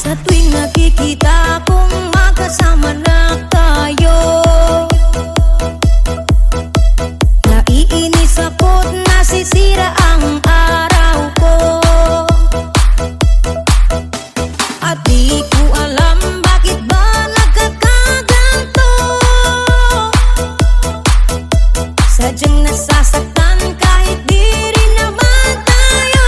Sa tuwing nakikita kong magkasama na tayo, naiinis ako't nasisira ang araw ko. At di ko alam bakit ba nagkakaganto. Sadyang nasasaktan kahit di rin naman tayo.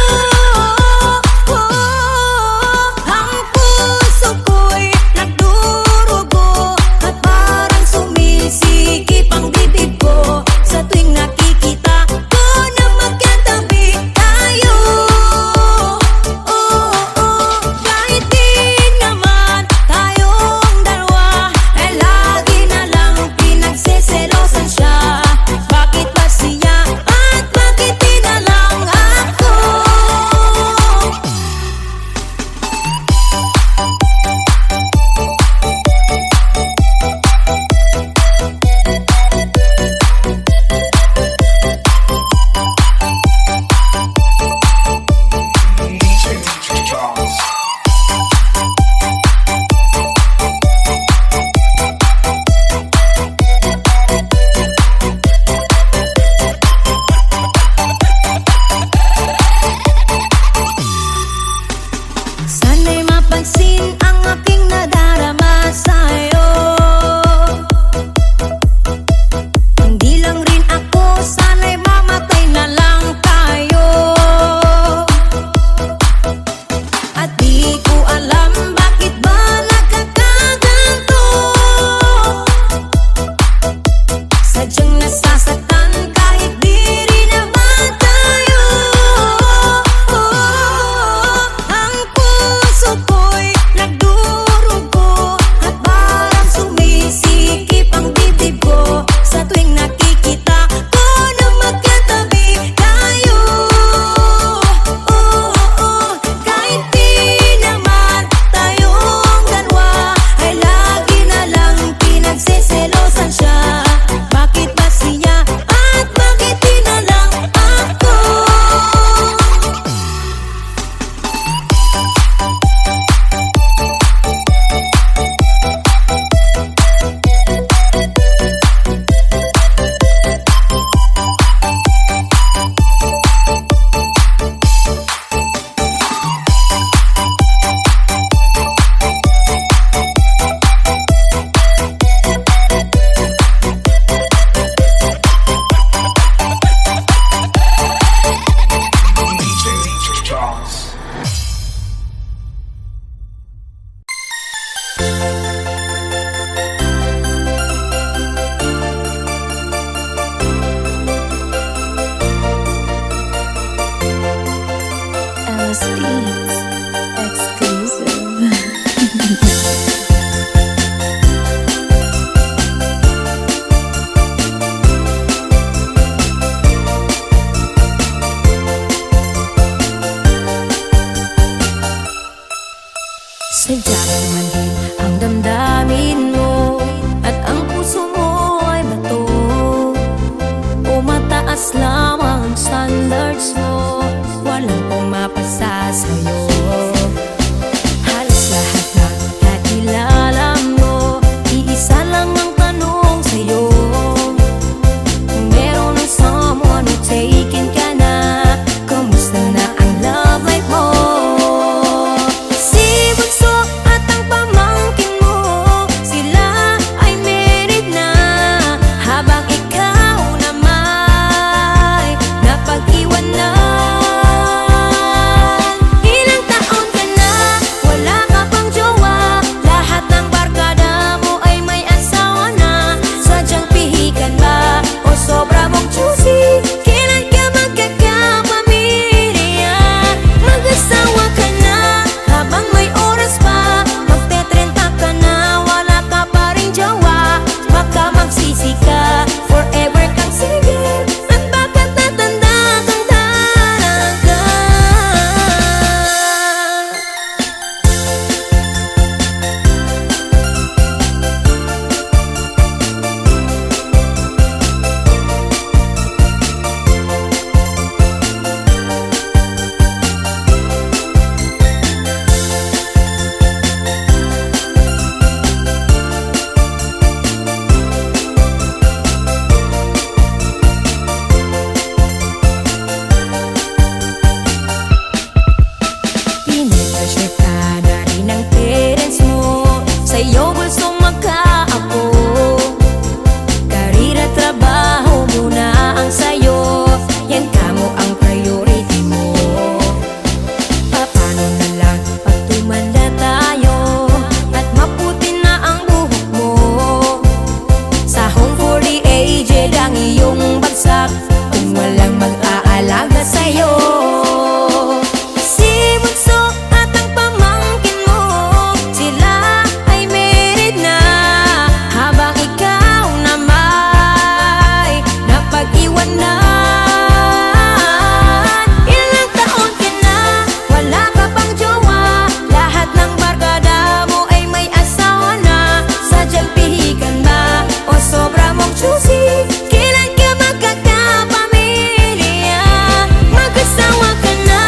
Ang puso ko'y nagdurugo at parang sumisikip ang bibig ko sa tuwing nakikita ko na magkatabi tayo. Kahit di naman tayong dalawa, ay lagi na lang pinagseselosan siya. Bakit ba siya at bakit di na lang ako? Sana'y mapansin ang aking nadarama sa'yo. Hindi lang rin ako, sana'y mamatay na lang tayo. At di ko alam bakit ba nagkakaganto. Sadyang nasasaktan kahit di rin naman tayo. Ang puso ko'y nagdurugo at parang sumisikip ang bibig ko sa tuwing nakikita ko na magkatabi tayo. Kahit di naman tayong dalawa, ay lagi na lang pinagseselosan siya. Bakit ba siya at bakit di na lang ako? Alice Beats exclusive. Sadya bang manhin ang damdamin mo at ang puso mo ay bato, o mataas lamang ang standards mo, walang pumapasa sa'yo. Halos lahat na nakilala mo, iisa lang ang tanong sa'yo. Kung meron ng someone who taken ka na, kamusta na ang love life mo? Si Bunso at ang pamangkin mo, sila ay married na, habang ikaw naman napag-iwan na. barkada rin ng parents mo. Sa'yo gusto magkaapo, karira, trabaho muna ang sa'yo. Yan kamo ang priority mo. Paano na lang pag tumanda tayo at maputi na ang buhok mo? Sa home for the aged ang iyong bagsak kung walang mag-aalaga sa'yo. Si Bunso at ang pamangkin mo, sila ay married na, habang ikaw nama'y napag-iwanan. Ilang taon ka na, wala ka pang jowa, lahat ng barkada mo ay may asawa na. Sadyang pihikan ba o sobra mong choosy? Kailan ka magkakapamilya? Mag-asawa ka na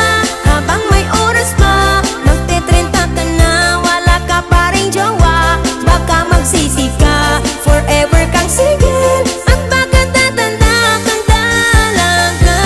habang may oras pa, magte-30 ka na, wala ka pa ring jowa. Baka magsisi ka, forever kang single, at baka tatanda kang dalaga.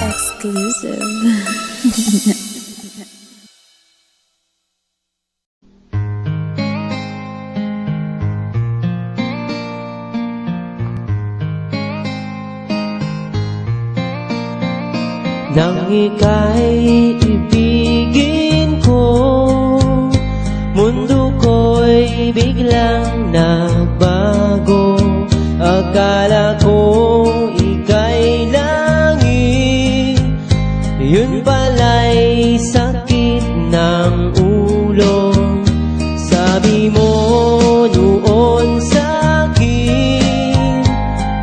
Exclusive. Nang ika'y ibigin ko, mundo ko'y biglang nagbago. Akala ko ika'y langit, yun pala'y sakit ng ulo. Sabi mo noon sa'kin,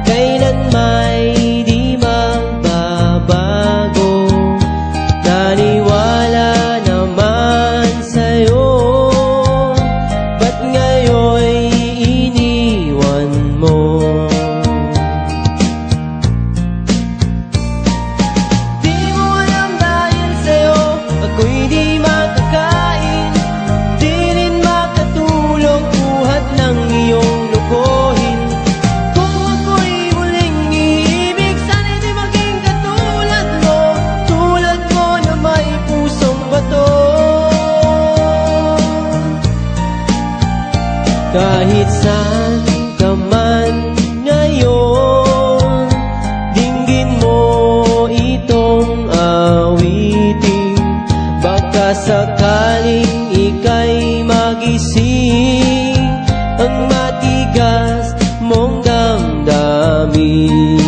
kailan may di magbabago. Naniwala naman sa'yo, ba't ngayon'y iniwan mo? Di mo alam dahil sa'yo ako'y di makakain, di rin makatulog buhat ng iyong lukohin. Kung ako'y muling iibig, sana'y di maging katulad mo, tulad mo na may pusong bato. Kahit saan ka man ngayon, dinggin mo itong awitin. Baka sakaling ika'y magising ang matigas mong damdamin.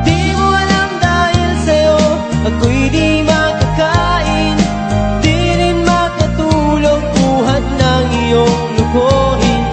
Di mo alam dahil sa'yo ako'y di makakain, di rin makatulog buhat ng iyong lukohin.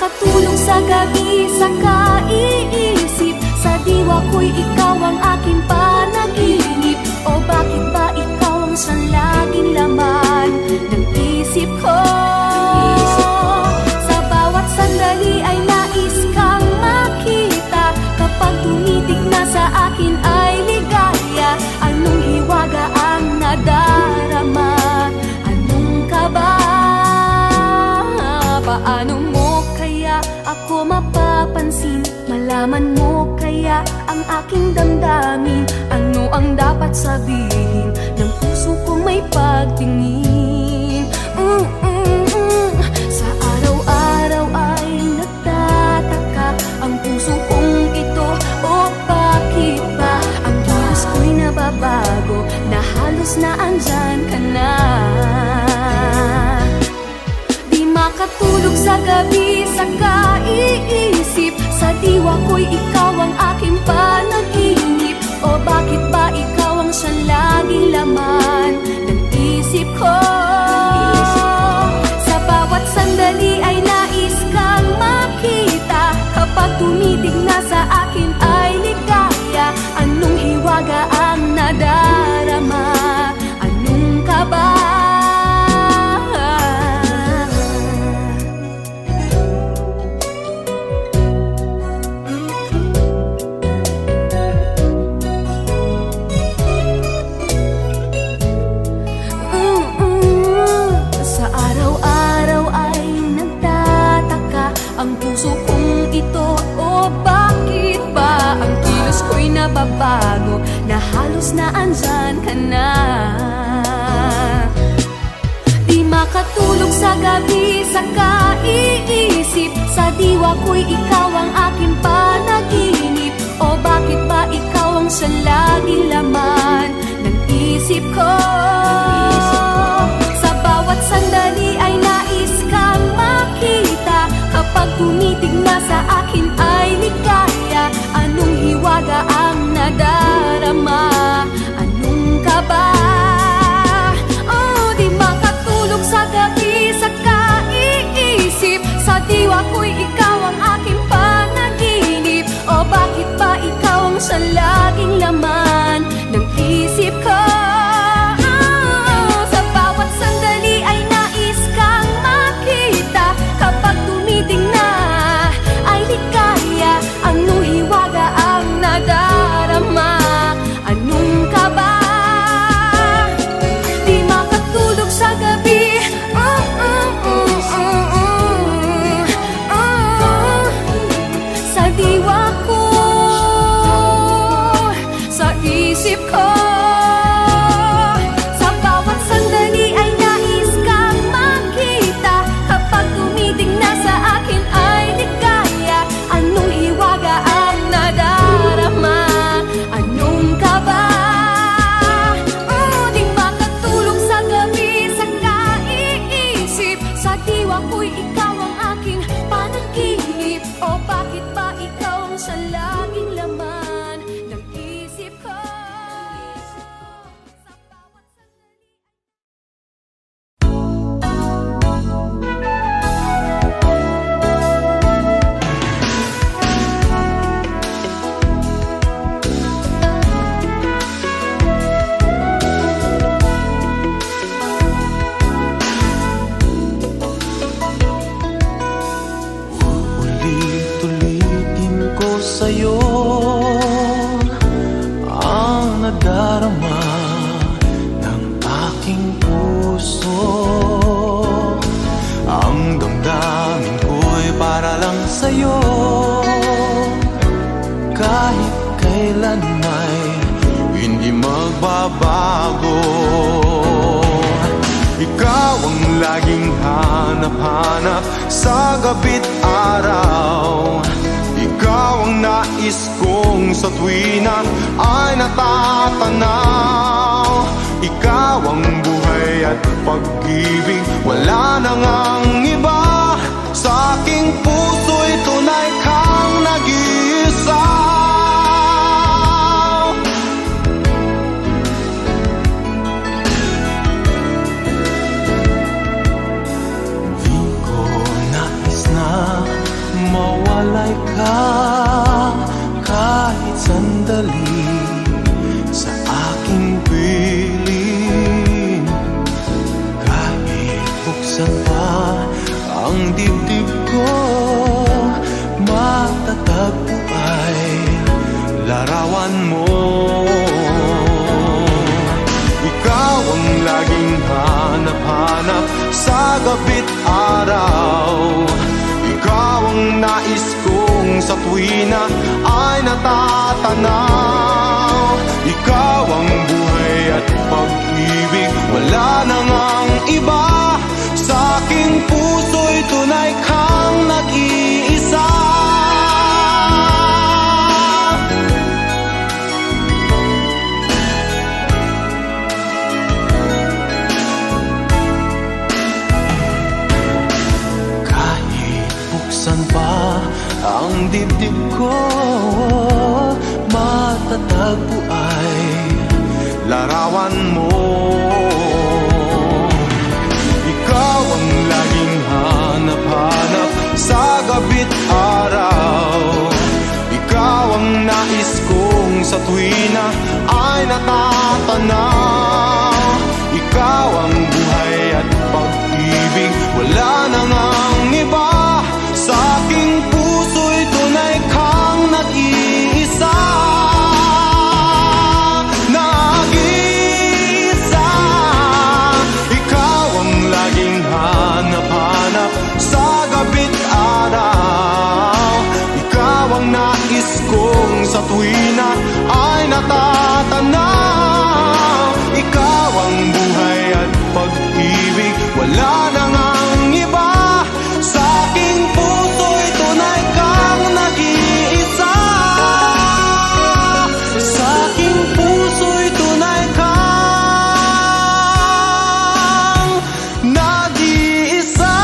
makatulog sa gabi sa kaiisip, sa diwa ko'y ikaw ang aking panaginip. O bakit ba ikaw ang siyang laging laman ng isip ko? Sa bawat sandali ay nais kang makita, kapag tumitig na sa akin ay ligaya. Anong hiwaga ang nadarama? Anong kaba? Paano mo kaya ako mapapansin? Malaman mo kaya ang aking damdamin? Ano ang dapat sabihin ng puso kong may pagtingin? Sa araw-araw ay nagtataka ang puso kong ito. O bakit ba ang kilos ko'y nababago, na halos na andyan ka na? Makatulog sa gabi sa kaiisip, sa diwa ko'y ikaw ang aking panaginip. O bakit ba ikaw ang siyang laging laman ng isip ko? Sa bawat sandali ay nais kang makita, kapag tumitig na sa akin ay ligaya. Anong hiwaga ang nadarama? Anong kaba? Ang puso kong ito, o bakit ba ang kilos ko'y nababago, na halos na andyan ka na? Di makatulog sa gabi sa kaiisip, sa diwa ko'y ikaw ang aking panaginip. O bakit ba ikaw ang siyang laging laman ng isip ko? Sa bawat sandali ay nais kang makita, kapag tumitig na sa akin ay ligaya. Anong hiwaga ang nadarama? Anong kaba? Oh, di makatulog sa gabi sa kaiisip, sa diwa ko'y ikaw ang aking panaginip. O bakit ba ikaw ang siyang laging laman ng isip ko? Sa bawat sandali ay nais kang makita, kapag tumiting na ay ligaya. Anong hiwaga ang nadarama? Anong kaba? Di makatulog sa gabi, sa diwa ko, sa isip ko. Sa bawat sandali ay nais kang makita, kapag tumitig na sa akin ay ligaya. Anong hiwaga ang nadarama? Anong kaba? Di makatulog sa gabi sa kaiisip, sa diwa ko'y ikaw ang aking panaginip. O bakit ba ikaw ang siyang laging laman ng isip ko? Sa bawat sandali. Ulit-ulitin ko sa'yo ang nadarama ng aking puso. Ang damdamin ko'y para lang sa'yo, kahit kailan ay hindi magbabago. Ikaw ang laging hanap-hanap sa gabi't araw. Ikaw ang nais kong sa tuwina ay natatanaw. Ikaw ang buhay at pag-ibig, wala nang ang iba. Sa aking puso'y tunay kang nag-iisa. ka kahit sandali sa aking piling. Kahit buksan pa ang dibdib ko, matatagpo ay larawan mo. Ikaw ang laging hanap-hanap sa gabi't araw. Ikaw ang nais kong sa tuwina ay natatanaw. Ikaw ang buhay at pag-ibig, wala nang ang iba. Sa aking puso'y tunay kang nag-iisa. Kahit buksan pa ang dibdib ko, matatagpo ay larawan mo. Ikaw ang laging hanap-hanap sa gabi't araw. Ikaw ang nais kong sa tuwina ay natatanaw. Ikaw ang buhay at pag-ibig, wala nang ang iba. Sa aking puso'y tunay kang nag-iisa. Nag-iisa. Ikaw ang laging hanap-hanap sa gabi't araw. Ikaw ang nais kong sa tuwina ay natatanaw. Ikaw ang buhay at pag-ibig, wala nang ang iba. Sa aking puso'y tunay kang nag-iisa. Sa aking puso'y tunay kang nag-iisa.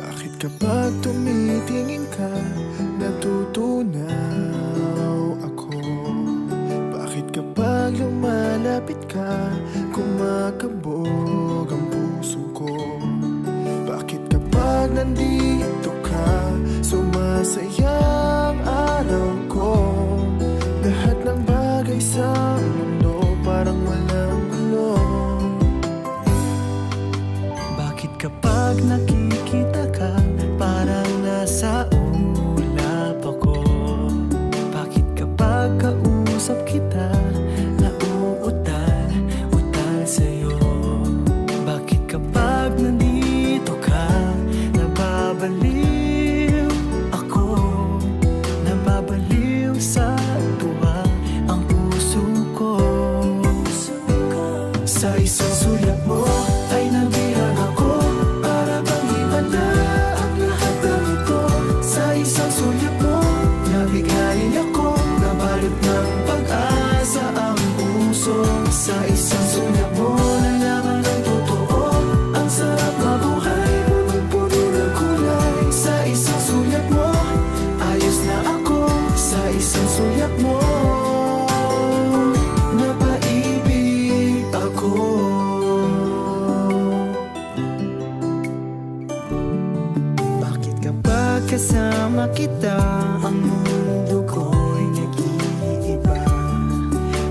Bakit kapag tumitingin ka, natutunaw ako? Bakit kapag lumalapit ka, kumakabog ang puso ko? Bakit kapag nandito ka, sumasaya ang araw ko? Lahat ng bagay sa mundo parang walang gulo. Bakit kapag nakikita ka, parang nasa ulap ako? Bakit kapag kausap kita, nauutal-utal sa'yo? Bakit kapag nandito ka, nababaliw ako? Nababaliw sa tuwa ang puso ko. Sa isang sulat mo ay nabihag ako, para bang iba na ang lahat ng ito. Sa isang sulat mo, nabigayin ako, nabalot ng pag-asa ang puso. Sa isang sulat mo, nalaman ng totoo, ang sarap mabuhay, punong-puno ng kulay. Sa isang sulat mo, ayos na ako. Sa isang sulat mo, napaibig ako. Bakit kapag kasama kita, ang mundo ko'y nag-iiba?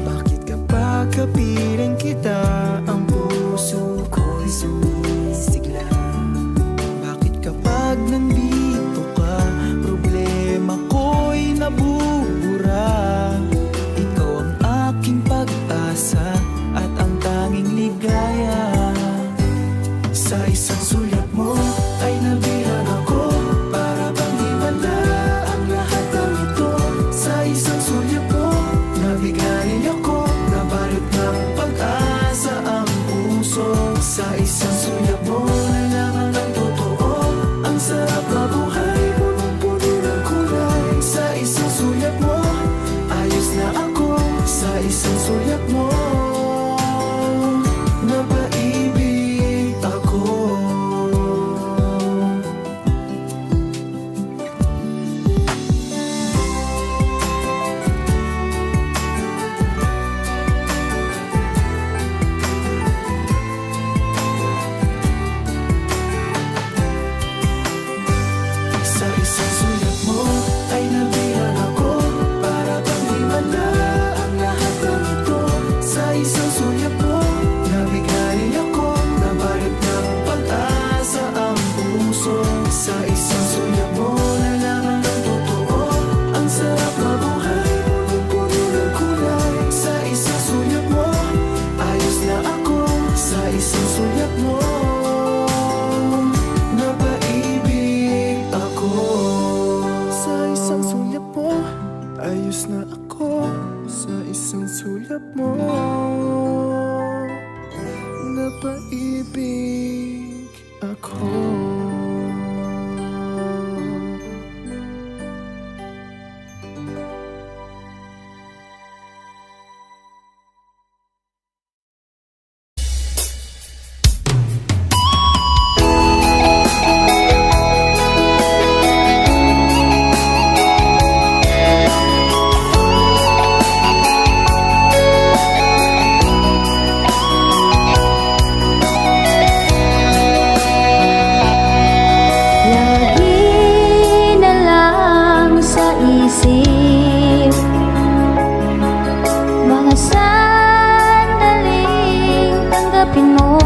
Bakit kapag kapiling kita, ang puso ko'y sumisigla? Bakit kapag nandito ka, problema ko'y nabubura? Ikaw ang aking pag-asa at ang tanging ligaya. Sa isang sulat mo ay nabihag ako, para bang iba na Sa isang sulyap mo nalaman ng totoo. Ang sarap mabuhay, punong-puno ng kulay. Sa isang sulyap mo, ayos na ako. Sa isang sulyap mo, napaibig ako. Sa isang sulyap mo, ayos na ako. Sa isang sulyap mo, napaibig ako. Lagi na lang sa isip mga sandaling tanggapin mo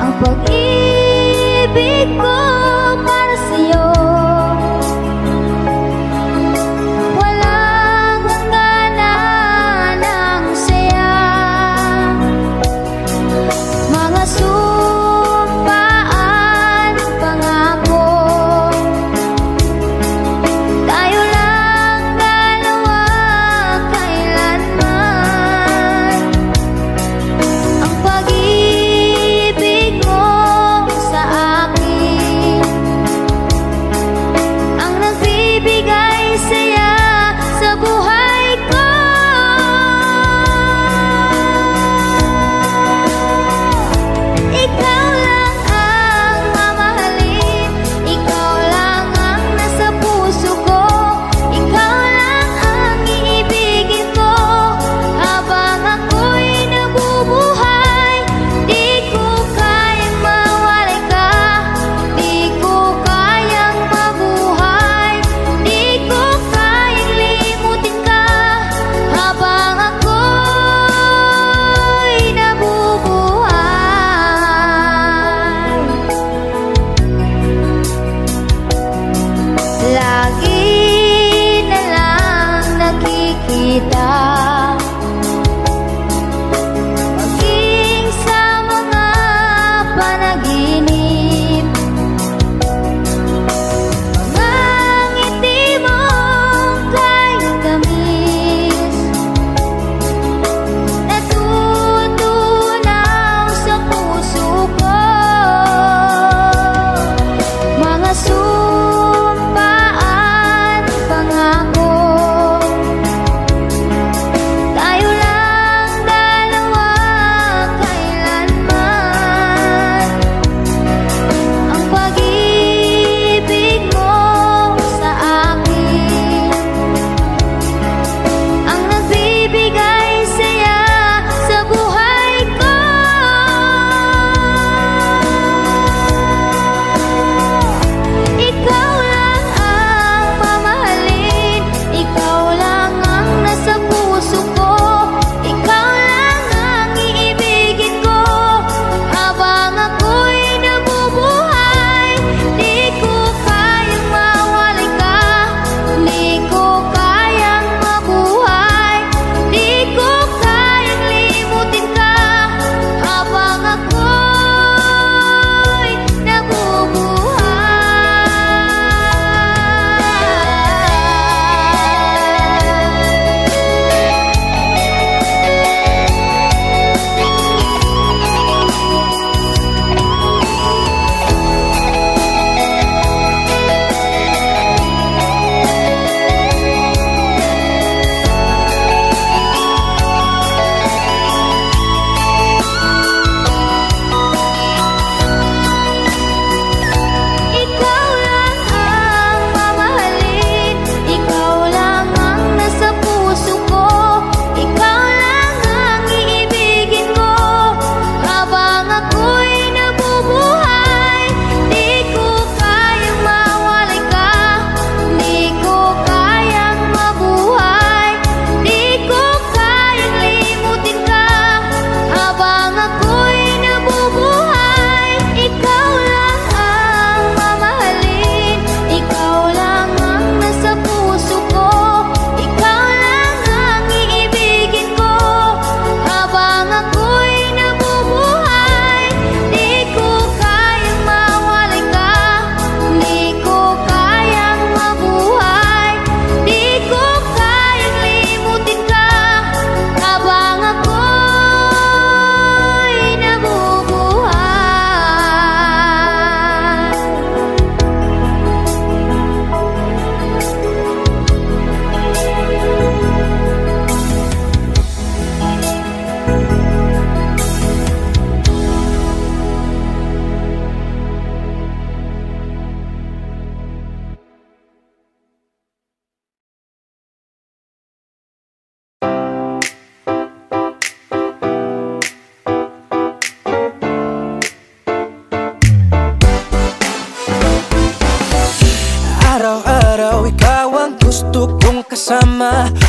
ang pag-ibig ko para sa'yo. Walang hangganan ng saya, mga sumpaan, pangako. Tayo lang dalawa kailanman. Ang pag-ibig mo sa akin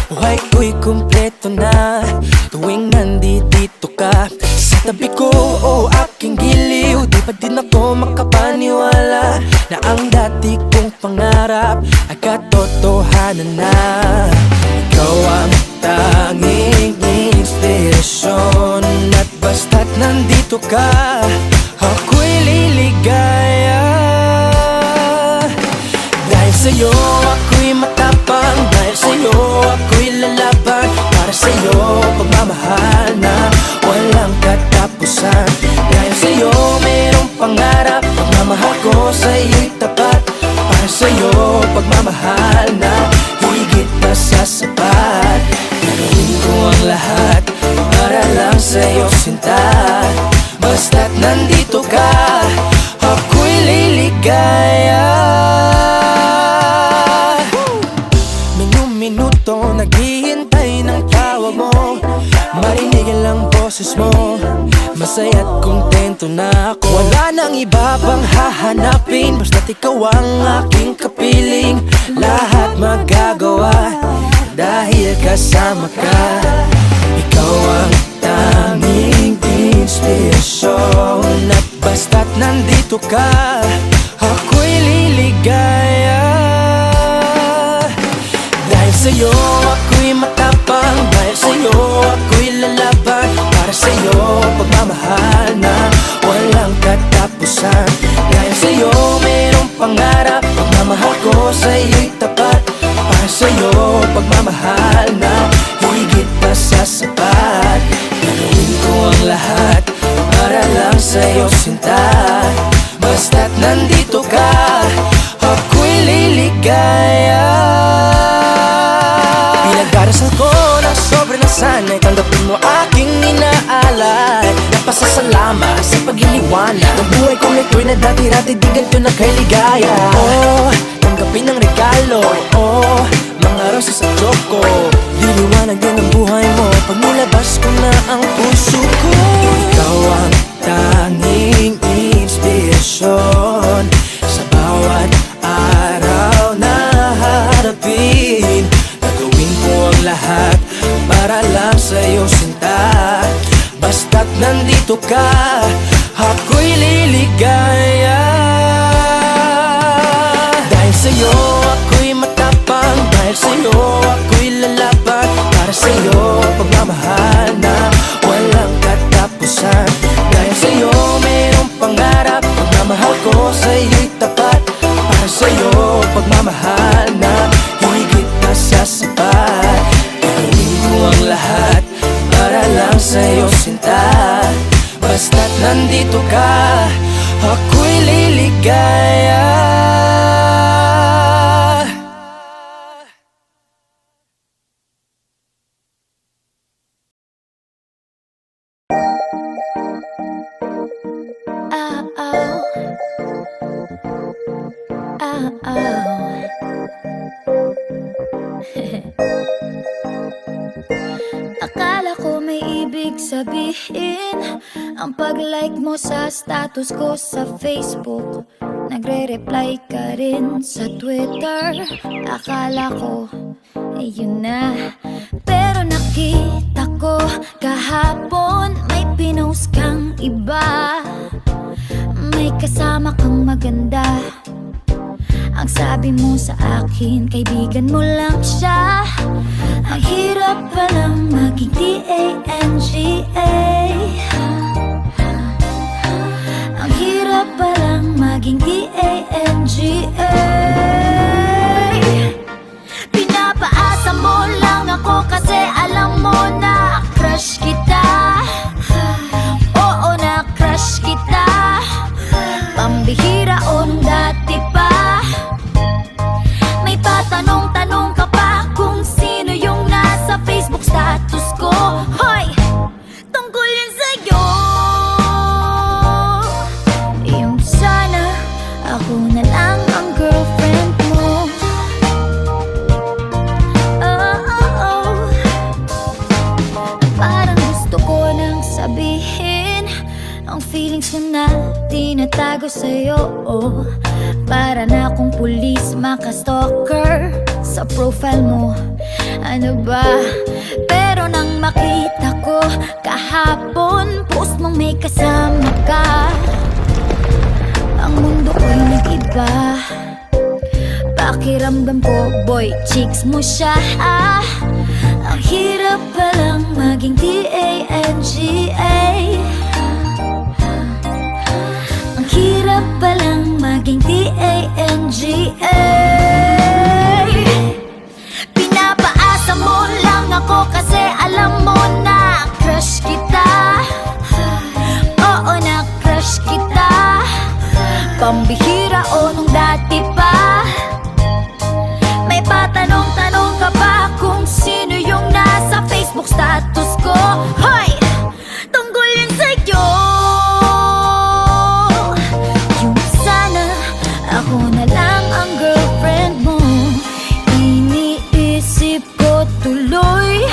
buhay ko'y kumpleto na tuwing nandito ka sa tabi ko. O aking giliw, di pa din ako makapaniwala na ang dati kong pangarap ay katotohanan na. Ikaw ang tanging inspirasyon, at basta't nandito ka, ako'y liligaya. Dahil sa'yo ako'y matapang, dahil sa'yo ako'y lalaban. Para sa'yo pagmamahal na walang katapusan. Dahil sa'yo mayroong pangarap, pagmamahal ko sa'yo'y tapat. Para sa'yo pagmamahal na higit pa sa sapat. Gagawin ko ang lahat para lang sa'yo sinta. Basta't nandito ka, ako'y liligaya. Minuto naghihintay ng tawag mo, marinig ang boses mo, masaya't kontento na ako. Wala nang iba pang hahanapin, basta't ikaw ang aking kapiling. Lahat magagawa dahil kasama ka. Ikaw ang tanging inspirasyon, at basta't nandito ka, ako'y liligaya. Dahil sa'yo ako'y matapang, dahil sa'yo ako'y lalaban. Para sa'yo pagmamahal na walang katapusan. Dahil sa'yo mayroong pangarap, pagmamahal ko sa'yo'y tapat. Para sa'yo pagmamahal na higit pa sa sapat. Gagawin ko ang lahat para lang sa'yo sinta. Basta't nandito ka, ako'y liligaya. Pinagdarasal ko na sobre na sana'y tanggapin mo aking inaalay. Napasasalamat sa pag-iliwanag ng buhay kong ito'y na dati-rati di ganito na kay ligaya. Oh, tanggapin ang regalo, oh, mga rosas sa choco. Liliwanag din ang buhay mo pag nilabas ko na ang puso ko. Ikaw ang tanging inspirasyon sa bawat araw na harapin. Gagawin ko ang lahat para lang sa'yo sinta. Basta't nandito ka, ako'y liligaya. Dahil sa'yo ako'y matapang, dahil sa'yo ako'y lalaban. Para sa'yo pagmamahal na walang katapusan. Dahil sa'yo mayroong pangarap, pagmamahal ko sa'yo'y tapat. Para sa'yo pagmamahal na higit pa sa sapat. Gagawin ko ang lahat para lang sa'yo sinta. Basta't nandito ka, ako'y liligaya. Akala ko may ibig sabihin ang pag-like mo sa status ko sa Facebook. Nagre-reply ka rin sa Twitter. Akala ko, yun na. Pero nakita ko kahapon may pinost kang iba. May kasama kang maganda. Ang sabi mo sa akin, kaibigan mo lang siya. Ang hirap palang maging D-A-N-G-A. Ang hirap palang maging D-A-N-G-A. Pinapaasa mo lang ako kasi alam mo na crush kita. Oo, na crush kita. Pambihira o nung dati pa. May patanong-tanong ka pa kung sino yung nasa Facebook status ko. Hoy! Tungkol yan sa'yo. Yung sana ako na lang ang girlfriend mo. Oh. Parang gusto ko nang sabihin ang feelings ko na tinatago sa'yo. Para na akong pulis, maka-stalker sa profile mo. ano ba? Pero nang makita ko kahapon, post mong may kasama ka, ang mundo ko'y nag-iba. Pakiramdam ko, boy, chicks mo siya. Ang hirap palang maging D-A-N-G-A. Ang hirap palang maging D-A-N-G-A. Pinapaasa mo lang ako kasi alam mo na crush kita. Oo, na crush kita. Pambihira o nung dati pa. May patanong-tanong ka ba kung sino yung nasa Facebook status ko? Hoy! Tungkol yun sa'yo. Yung sana ako na lang ang girlfriend mo. Iniisip ko tuloy,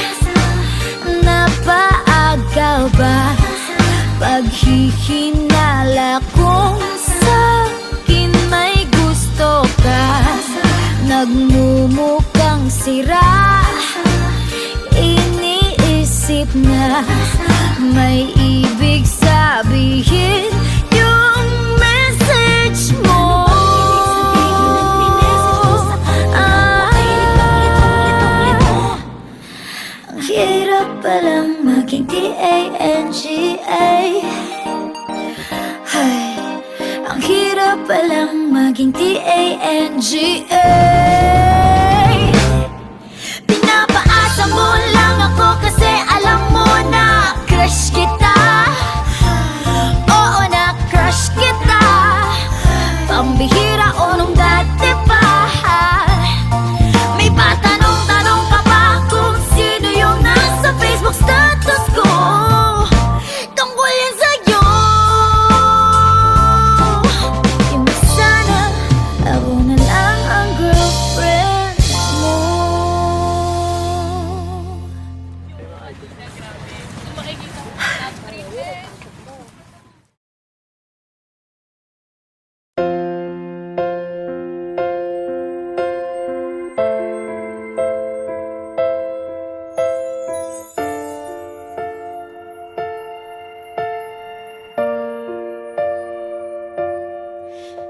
napaaga ba paghihinala kung sa'kin may gusto ka? Nagmumukhang sira, iniisip na may ibig sabihin yung message mo. Ang hirap palang maging D-A-N-G-A. Ay, ang hirap palang maging D-A-N-G-A. Pinapaasa mo lang ako kasi alam mo na crush kita. Oo, na crush kita. Pambihira o nung dati pa. May patanong-tanong ka ba kung sino yung nasa Facebook status ko? Tungkol yan sa'yo. Yung sana ako na lang ang girlfriend mo.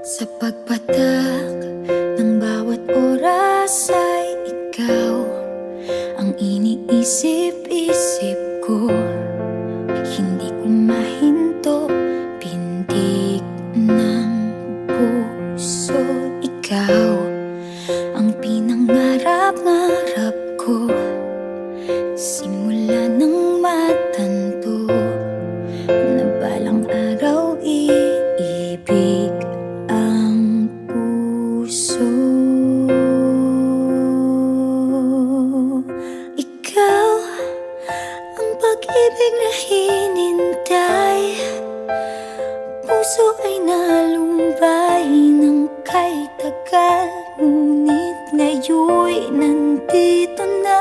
Sa pagpatak ng bawat oras ay ikaw ang iniisip-isip ko. Hindi ko mahinto, pintig ng puso. Ikaw ang pinangarap-ngarap ko. Simula nang matanto na balang araw iibig ang puso. Ikaw ang pag-ibig na hinintay. Puso ay nalumbay ng kay tagal, ngunit ngayon'y nandito na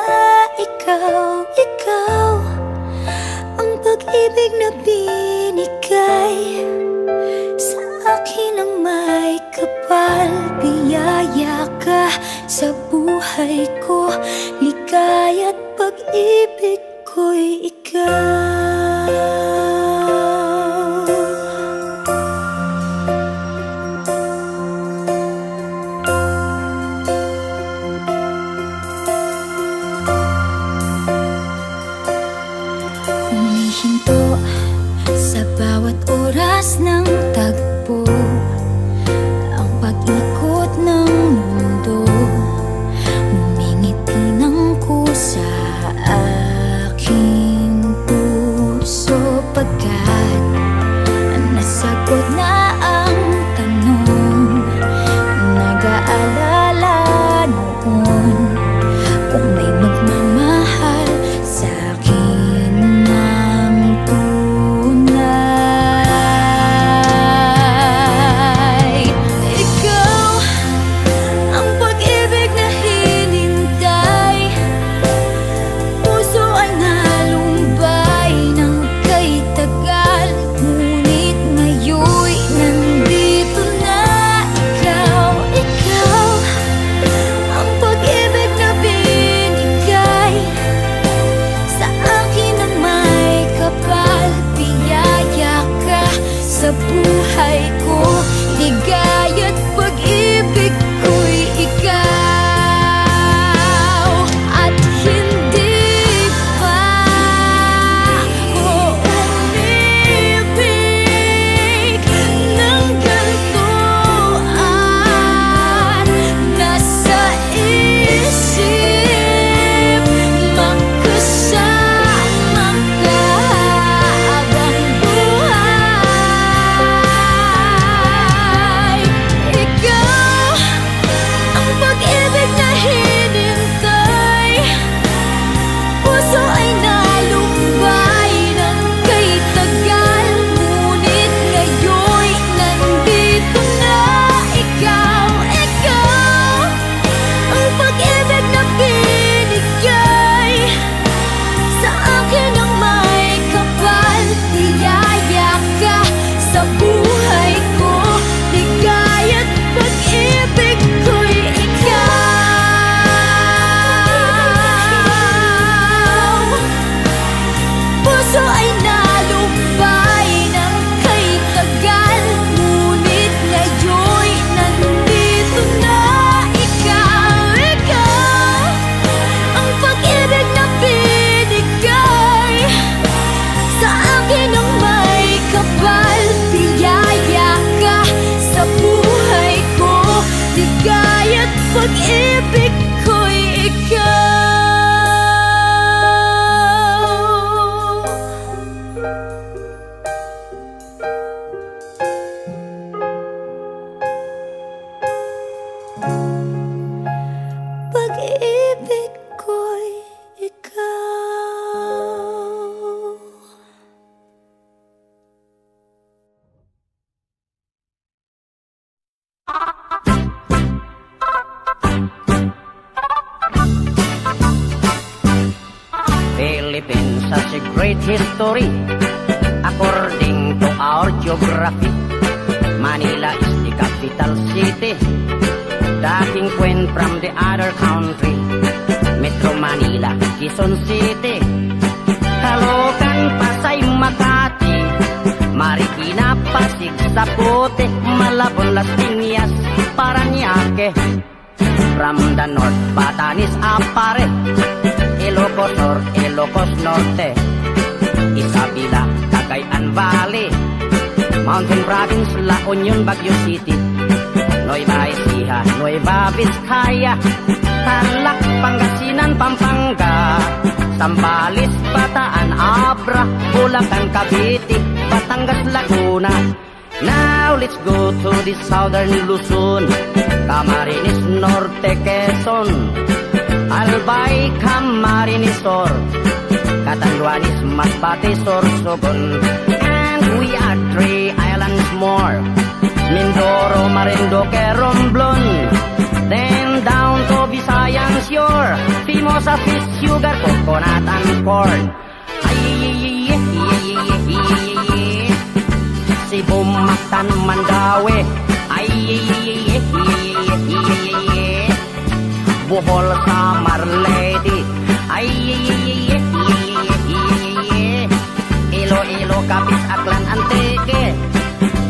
ikaw. Ikaw ang pag-ibig na binigay sa akin ang may kapal. Biyaya ka sa buhay ko, ligaya't pag-ibig ko'y ikaw. Humihinto sa bawat oras ng tagpo, ang Philippines has a great history. According to our geography, Manila is the capital city. Dating Queen from the other country, Metro Manila, Quezon City, Caloocan, Pasay, Makati, Marikina, Pasig, Zapote, Malabon, Las Piñas, Parañaque. From the north, Batanes, Apare, Ilocos Sur, Ilocos Norte, Isabela, Cagayan Valley, Mountain Province, La Union, Baguio City, Nueva Ecija, Nueva Vizcaya, Tarlac, Pangasinan, Pampanga, Zambales, Bataan, Abra, Bulacan, Cavite, Batangas, Laguna. Now let's go to the southern Luzon, Camarines Norte, Quezon, Albay, Camarines Sur, Catanduanes, Masbate, Sorsogon, and we are 3 islands more, Mindoro, Marinduque, Romblon, then down to Visayan shore, Fimosa, fish, sugar, coconut, and corn. Cebu, Mactan, Mandaue, Bohol, Samar, Leyte, Iloilo, Capiz, Aklan, Antique,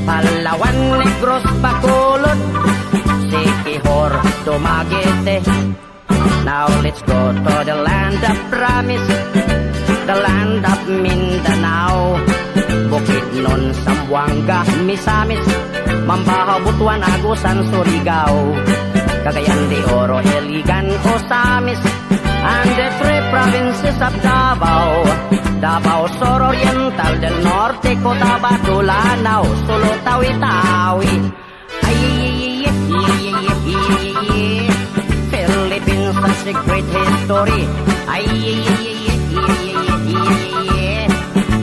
Palawan, Negros, Bacolod, Siquijor, Dumaguete. Now let's go to the land of promise, the land of Mindanao, Bukidnon, Zamboanga, Misamis, Mambahaw, Butuan, Agusan, Surigao, Cagayan de Oro, Iligan, Osamis, and the 3 provinces of Davao, Davao Sur Oriental, del Norte, Cotabato, Lanao, Sulu, Tawi-Tawi. Philippines has a great history.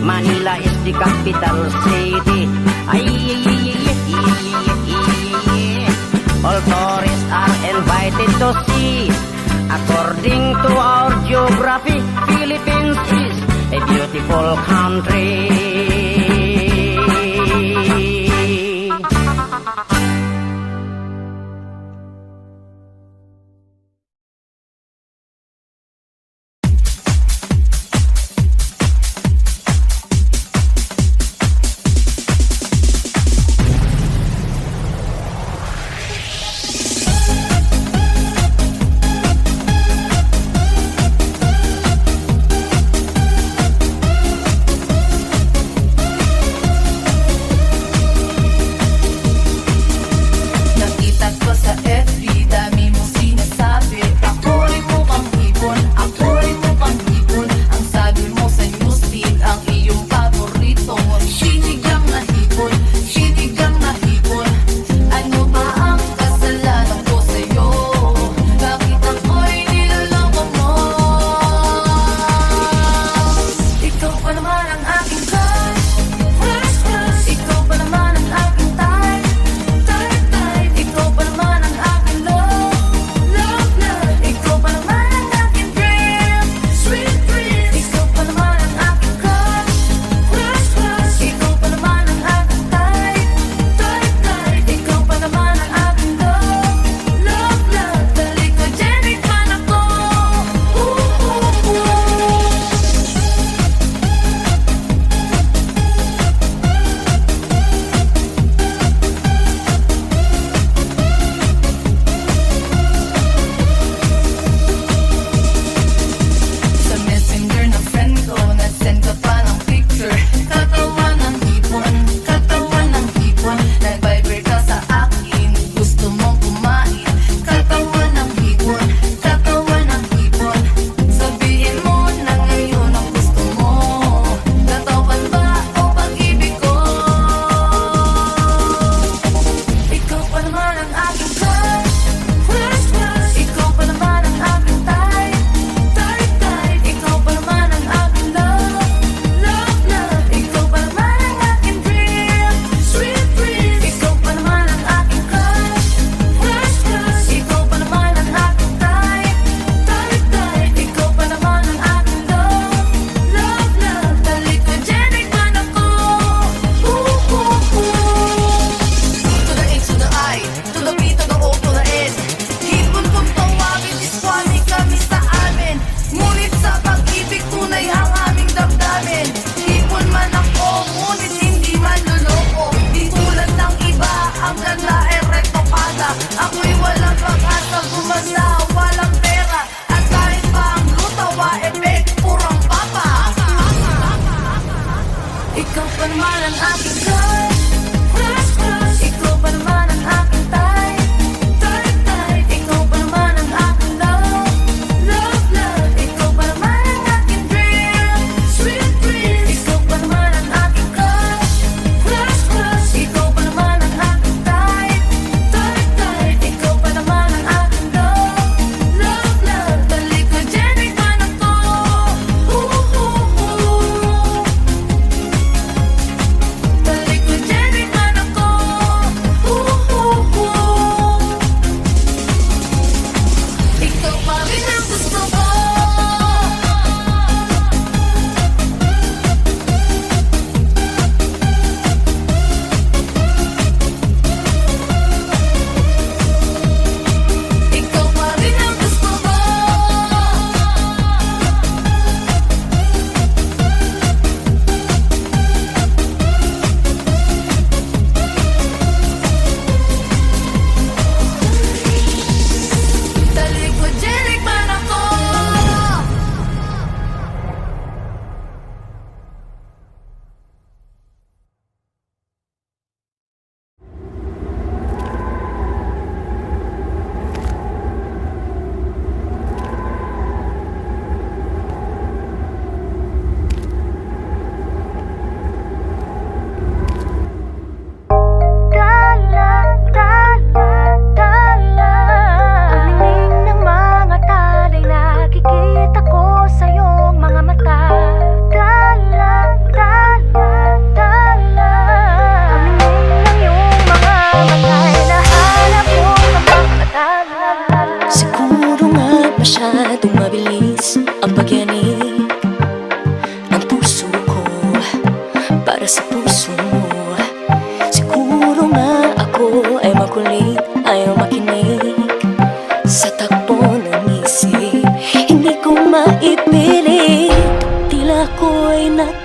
Manila is the capital city. All tourists are invited to see. According to our geography, Philippines is a beautiful country.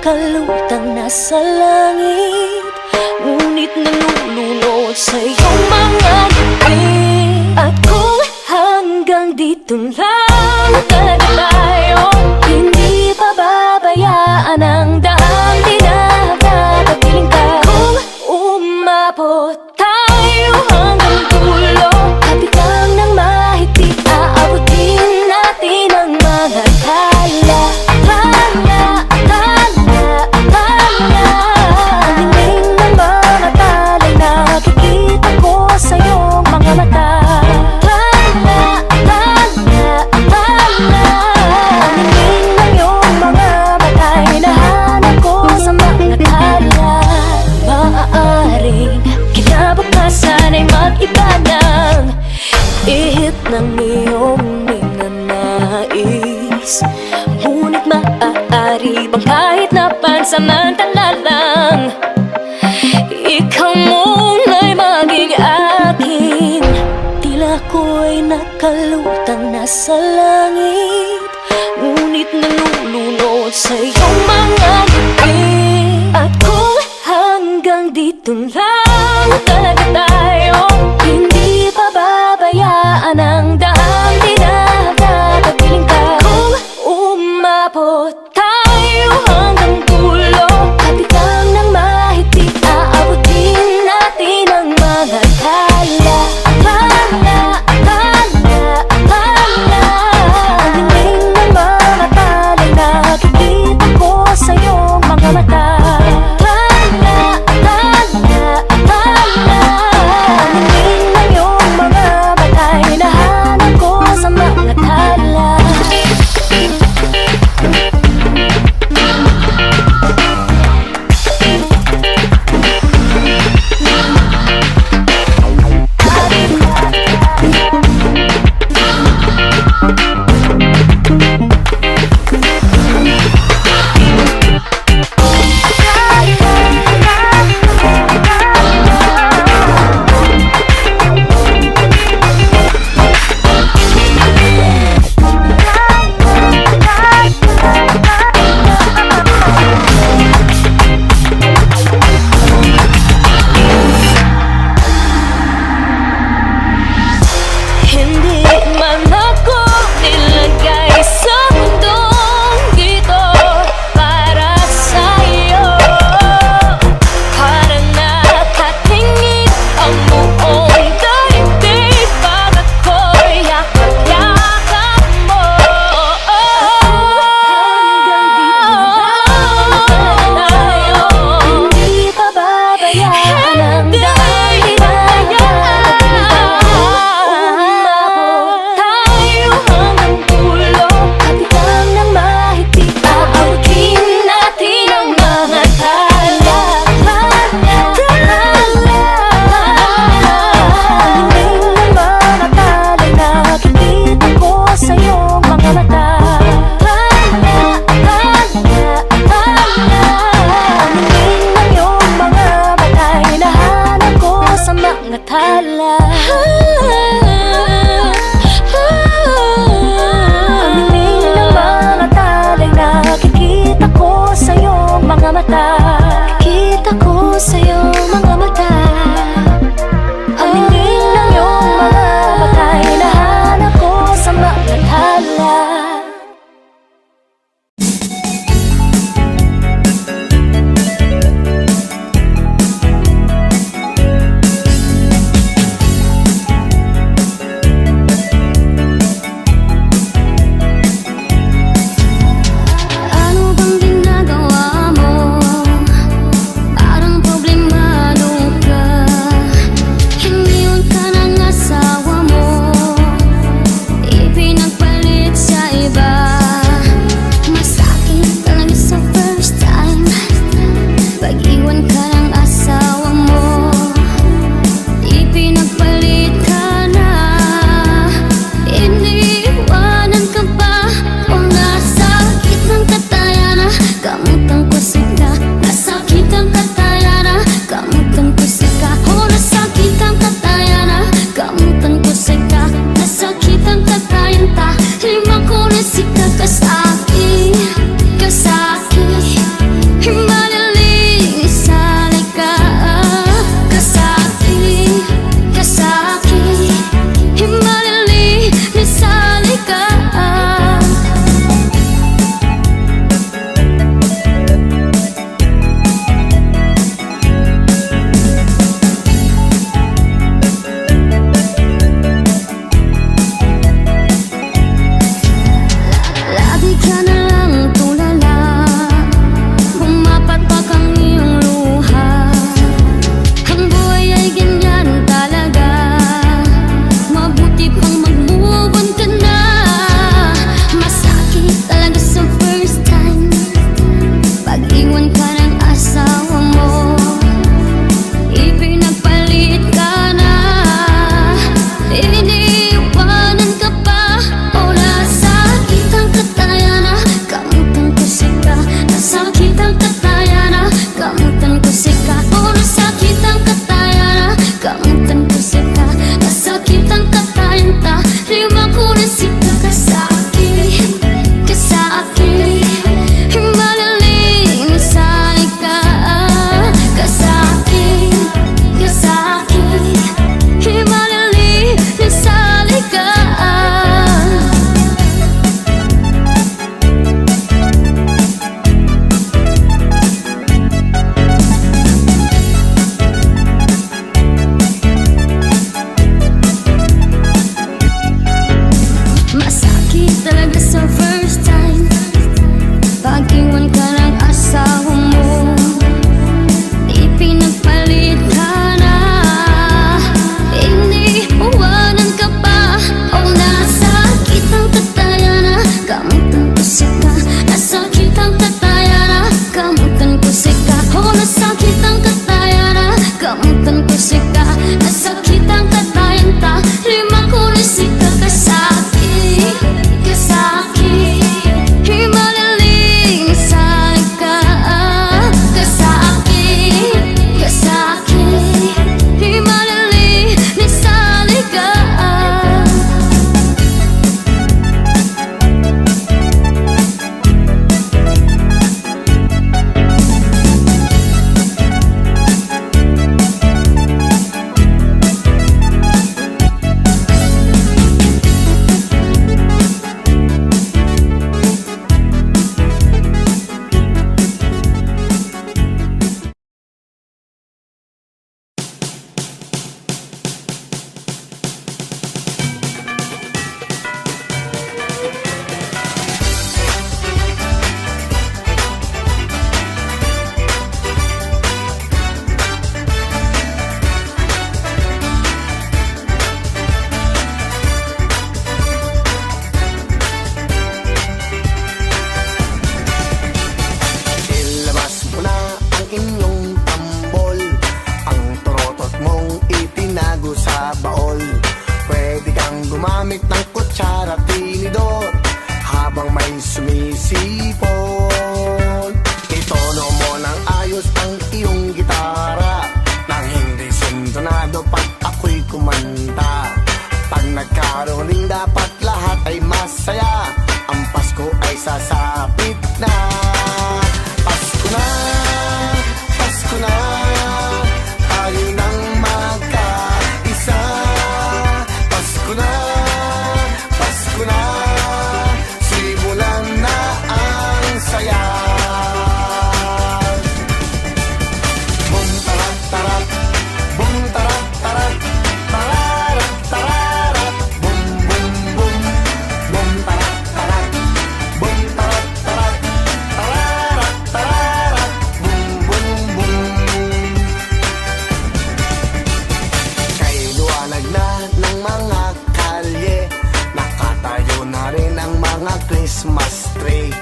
nakalutang nasa langit, ngunit nalulunod sa iyong mga ngiti. At kung hanggang dito lang talaga tayo, hindi pababayaan ang daang tinatatapiling ka. Kung umabot tayo hanggang dulo, kapit lang ng mahigpit, aabutin natin ang mga tala. Tala, tala, tala. Ang dingding ng mga tala'y nakikita ko sa iyong mga mata. Tala, tala, tala. Ang dingding ng iyong mga mata'y hinahanap ko sa mga tala. Maaaring kinabukasan ay mag-iba ng ihip ng iyong minanais, ngunit maaari bang kahit na pansamantala lang, ikaw muna'y maging akin. Tila ko'y nakalutang nasa langit, ngunit nalulunod sa iyong mga ngiti. At kung hanggang dito lang talaga tayo, hindi pababayaan ang daang tinatatapiling ka. Kung umabot tayo hanggang dulo, kapit lang ng mahigpit, aabutin natin ang mga tala. Tala, tala, tala. Ang dingding ng mga tala'y nakikita ko sa iyong mga mata. Tala, tala, tala. Ang dingding ng iyong mga mata'y hinahanap ko sa mga tala. Hindi man ako nilagay sa mundong dito para sa'yo, para nakatingin ang buong daigdig pag ako'y yakap-yakap mo. Hanggang dito tayo, hindi pababayaan ang daang umabot tayo hanggang dulo, kapit lang ng mahigpit, aabutin natin ang mga tala. Tala, tala. Ang dingding ng mga tala'y nakikita ko sa iyong mga mata. Tala, tala, tala. Ang dingding ng iyong mga mata'y hinahanap ko sa mga tala. Ang dingding ng mga tala'y nakikita ko sa iyong mga mata. Kita ko sa iyong mga mata. Ang dingding ng iyong mga mata'y hinahanap ko sa mga tala. sakit ang katayanta Lima ko na sita ka sa akin Ka sa akin Malilinis sa ika Ka sa akin Ka sa akin Malilinis sa ika Masakit talaga sa first time Pag-iwan ka ng asawa mo Ipinagpalit ka na Hindi uwanan ka pa O nasakit ang kataya na Gamutan ko sika Nasakit ang kataya na Gamutan ko sika O nasakit ang kataya na Gamutan ko sika Nasakit ang katayan ta Lima ko na sika ka sa akin Ka sa akin Malilinis sa ika Ka sa akin Ka sa akin Malilinis sa ika Ilabas mo na ang inyong tambol Ang torotot mong itinago sa baol Pwede kang gumamit ng kutsara at tinidor Habang may sumisipon Itono mo ng ayos ang iyong gitara Nang hindi sintonado pag ako'y kumanta Pag nagkaroon rin dapat lahat ay masaya Ang Pasko ay sasapit na Pasko na, Pasko na Tayo nang magkaisa Pasko na, Pasko na Simulan na ang saya Bum tarat tarat Bum tarat tarat Tararat tararat Bum bum bum Bum tarat tarat Bum tarat tarat Tararat tararat Bum bum bum Kay luwanag na ng mga kalye Nakatayo na rin ang mga Christmas tree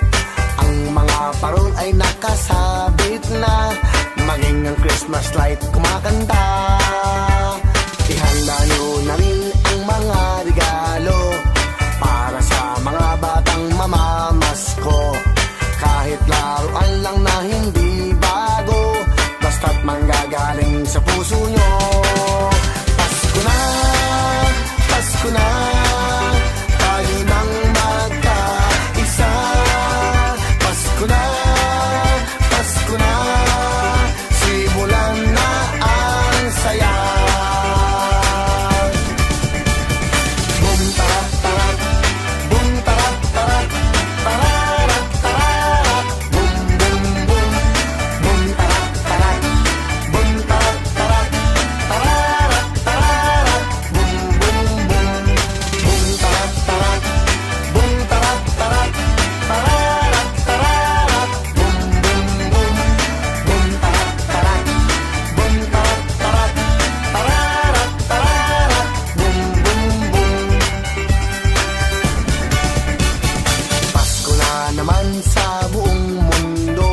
Ang mga parol ay nakasabit na Maging ang Christmas light kumakanta Ihanda nyo na rin ang mga regalo Para sa mga batang mamamasko Kahit laruan lang na hindi bago Basta't manggagaling sa puso nyo Pasko na, Pasko na Tayo nang magkaisa Pasko na, Pasko na Simulan na ang saya Bum tarat tarat Bum tarat tarat Tararat tararat Bum bum bum Bum tarat tarat Bum tarat tarat Tararat tararat Bum bum bum Bum tarat tarat Bum tarat tarat Tararat tararat Bum bum bum Bum tarat tarat Bum tarat tarat Tararat tararat Bum bum bum Pasko na naman sa buong mundo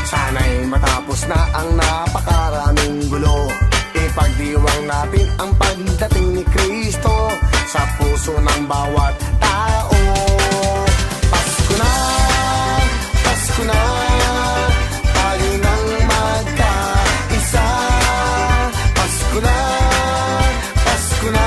Sana'y matapos na ang napakaraming gulo Ipagdiwang natin ang pagdating ni Kristo Sa puso ng bawat tao Pasko na, Pasko na Tayo nang magkaisa Pasko na, Pasko na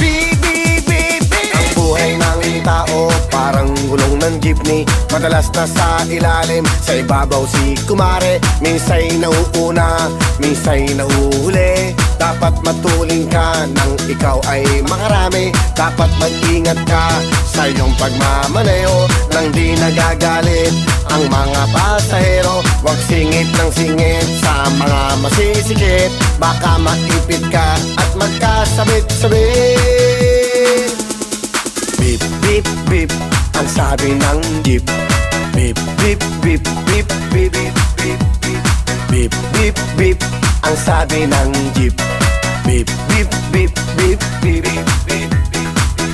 Beep, beep, beep, beep. Ang buhay ng tao parang gulong ng jeepney. Madalas nasa ilalim, sa ibabaw si kumare. Minsa'y nauuna, minsa'y nahuhuli. Dapat matuling ka nang ikaw ay makarami. Dapat mag-ingat ka sa iyong pagmamaneho nang di nagagalit ang mga pasahero. Huwag singit ng singit sa mga masisikip. Baka maipit ka at magkasabit-sabit. Beep, beep, beep, ang sabi ng jeep. Beep, beep, beep, beep, beep, beep, beep, beep. Beep, beep, beep, ang sabi ng jeep. Beep, beep, beep, beep, beep, beep, beep, beep.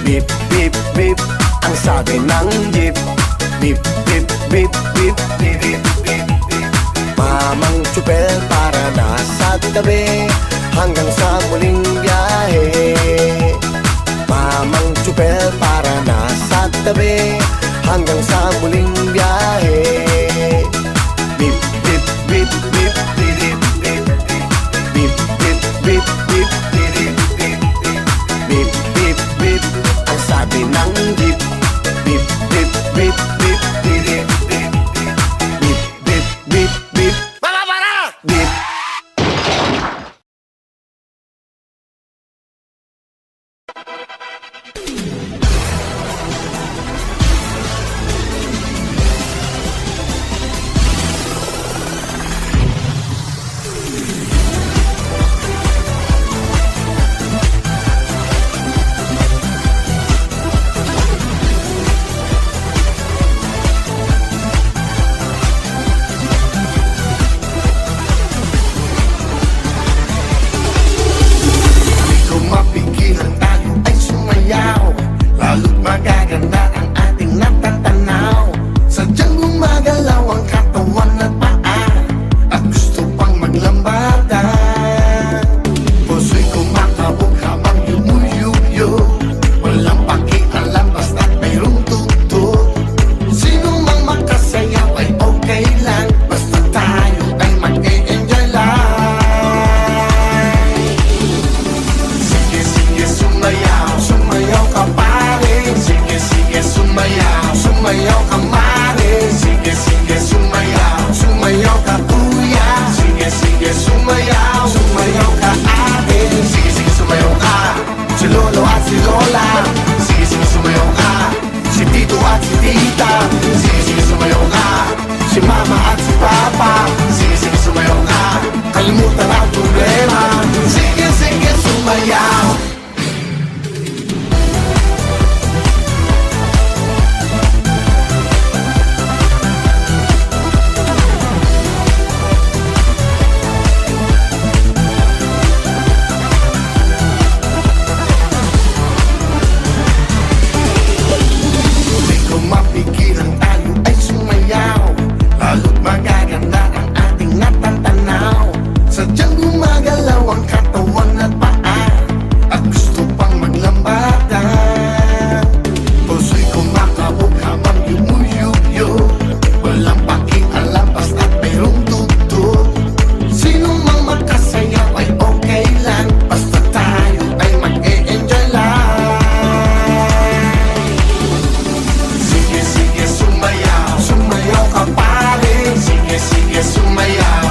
Beep, beep, beep, ang sabi ng jeep. Beep, beep, beep, beep, beep, beep, beep, beep. Mamang tsupel para nasa tabi hanggang sa muling biyahe. Mamang tsupel para nasa tabi hanggang sa muling biyahe. Beep, beep, beep, beep, beep, beep, beep, beep, beep, beep, beep, beep, beep, beep, beep, beep, ang sabi ng jeep. Beep, beep, beep, beep, beep, beep, beep, beep, beep, beep, beep. Beep.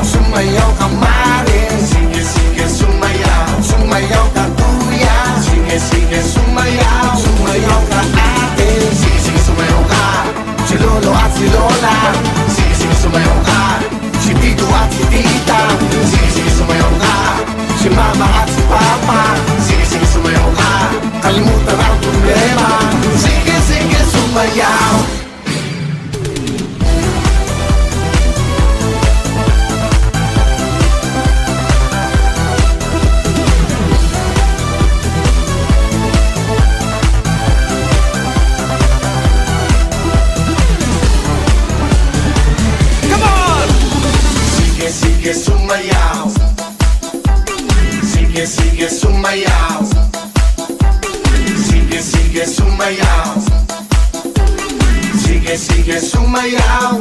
sumayaw ka maring. Sige, sige, sumayaw, sumayaw ka kuya. Sige, sige, sumayaw, sumayaw ka ate. Sige, sige, sumayaw ka, si lolo at si lola. Sige, sige, sumayaw ka, si tito at si tita. Sige, sige, sumayaw ka, si mama at si papa. Sige, sige, sumayaw ka, kalimutan ang problema. Sige, sige, sumayaw. Sige, sige, sumayaw. Sige, sige, sumayaw. Sige, sige, sumayaw. Sige, sige, sumayaw.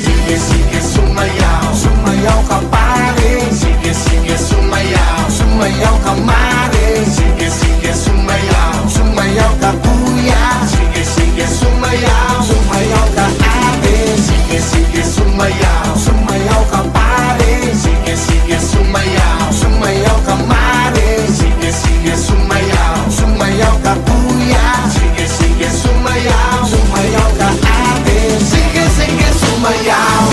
Sige, sige, sumayaw. Sumayaw ka pare. Sige, sige, sumayaw. Sumayaw ka mare. Sige, sige, sumayaw. Sumayaw ka kuya. Sige, sige, sumayaw. Sumayaw ka ate. Sige, sige, sumayaw. Sumayaw ka pare. Sige, sige, sumayaw. Sumayaw ka mare. Sige, sige, sumayaw. Sumayaw ka kuya. Sige, sige, sumayaw. Sumayaw ka ate. Sige, sige, sumayaw.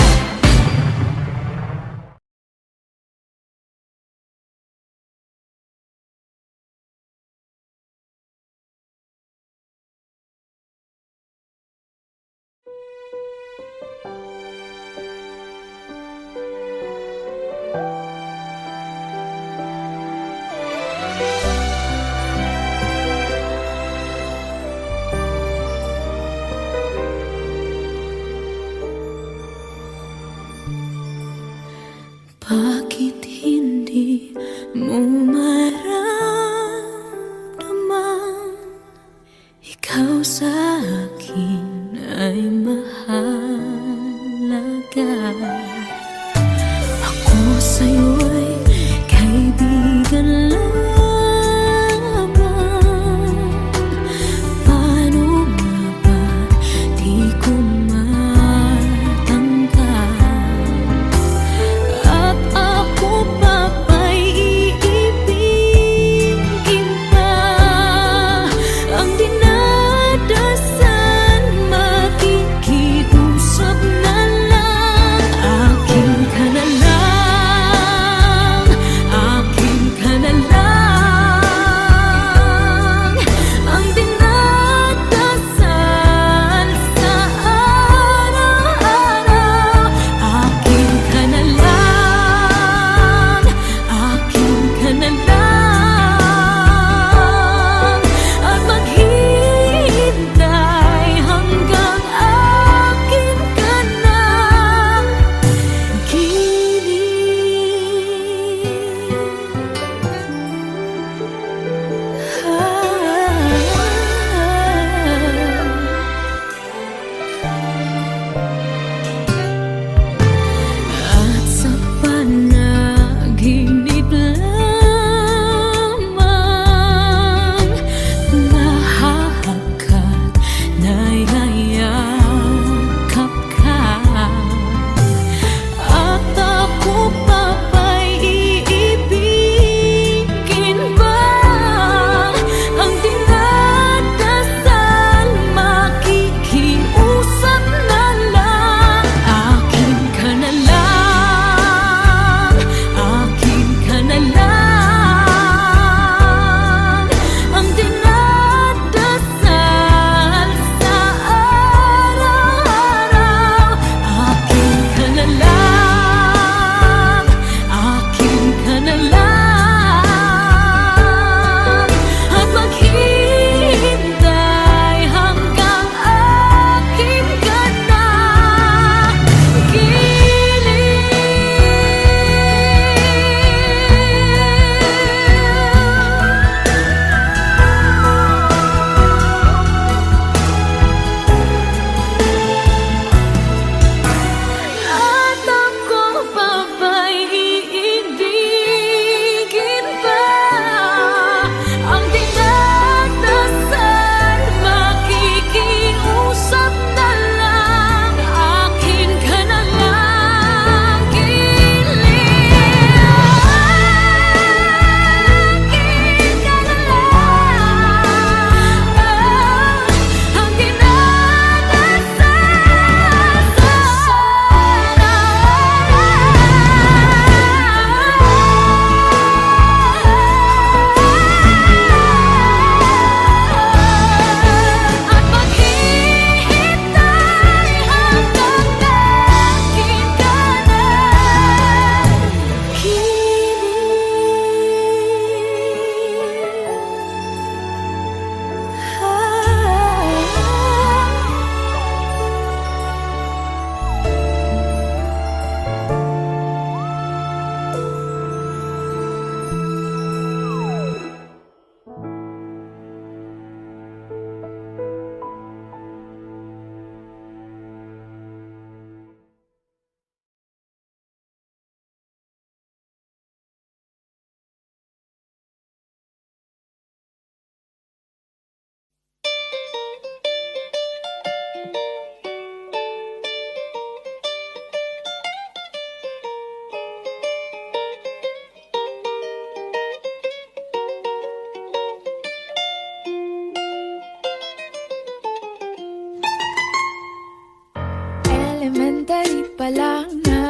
Bakit hindi mo maramdaman ikaw sa akin ay mahalaga? Ako sa'yo'y kaibigan lamang. Paano nga ba di ko matanggap? At ako pa ba'y iibigin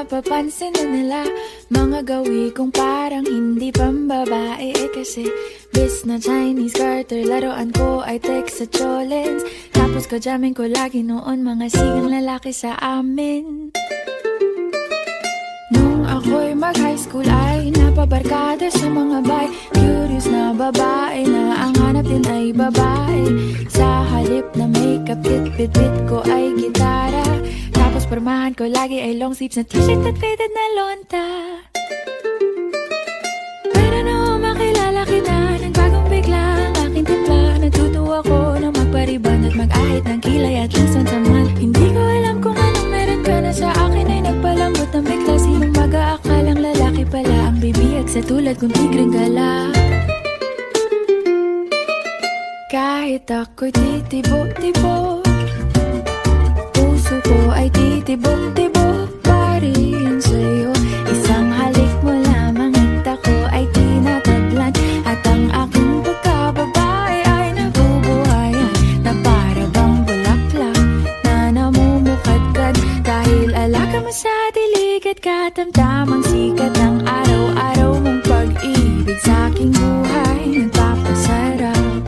napapansin na nila mga gawi kong parang hindi pambabae. Kasi bis na Chinese garter, laruan ko ay text sa cholens. Tapos kajamin ko lagi noon mga sigang lalaki sa amin. Nung ako'y mag-high school ay napabarkada sa mga bay. Curious na babae na ang hanap din ay babae. Sa halip na makeup kit, bit ko ay gitara. Tapos pormahan ko lagi ay long sleeves na t-shirt at faded na lonta. Pero nung makilala kita, nagbagong bigla ang aking timpla. Natutuwa ko na magpariban at mag-ahit ng kilay at lison sa man. Hindi ko alam kung anong meron ka na sa akin ay nagpalambot ng bigla. Sinong mag-aakalang lalaki pala ang bibiyag sa tulad kong tigreng gala. Kahit ako'y titibok-tibok, puso ko ay titibok-tibok pa rin sa'yo. Isang halik mo lamang at ako ay tinatablan. At ang aking pagkababae ay nabubuhayan na para bang bulaklak na namumukadkad. Dahil alaga mo sa dilig at katamtamang sikat ng araw-araw mong pag-ibig sa aking buhay nagpapasarap.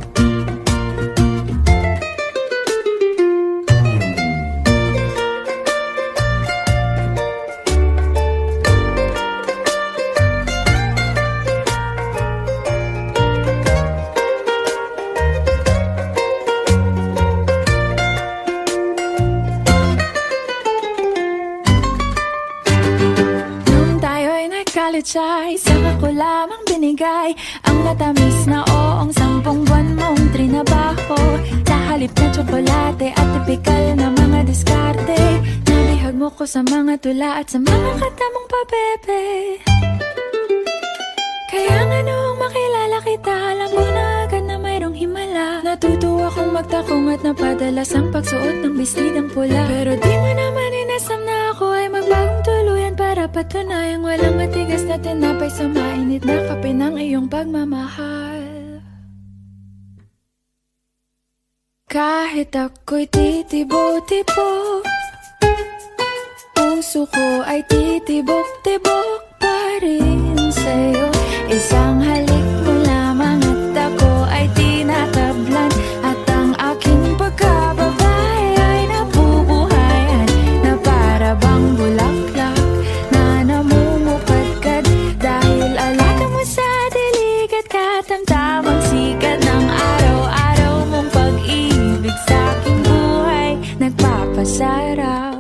College ay saka ko lamang binigay ang matamis na oong 10 buwan mong trinabaho. Sa halip na tsokolate at tipikal na mga diskarte, nabihag mo ko sa mga tula at sa mga katamong pabebe. Kaya nga noong makilala kita, alam mo na agad na mayroong himala. Natutuwa kong magtakong at napadalas ang pagsuot ng bestidang pula. Pero di mo naman inasam na ako ay magbagong tuluyan para patunayang walang matigas na tinapay sa mainit na kape ng iyong pagmamahal. Kahit ako'y titibo-tibo, puso ko ay titibok-tibok pa rin sa'yo. Isang halik mo lamang at ako ay tinatablan. At ang aking pagkababae ay nabubuhayan na para bang bulaklak na namumukadkad. Dahil alaga mo sa dilig at katamtamang sikat ng araw-araw mong pag-ibig sa aking buhay nagpapasarap.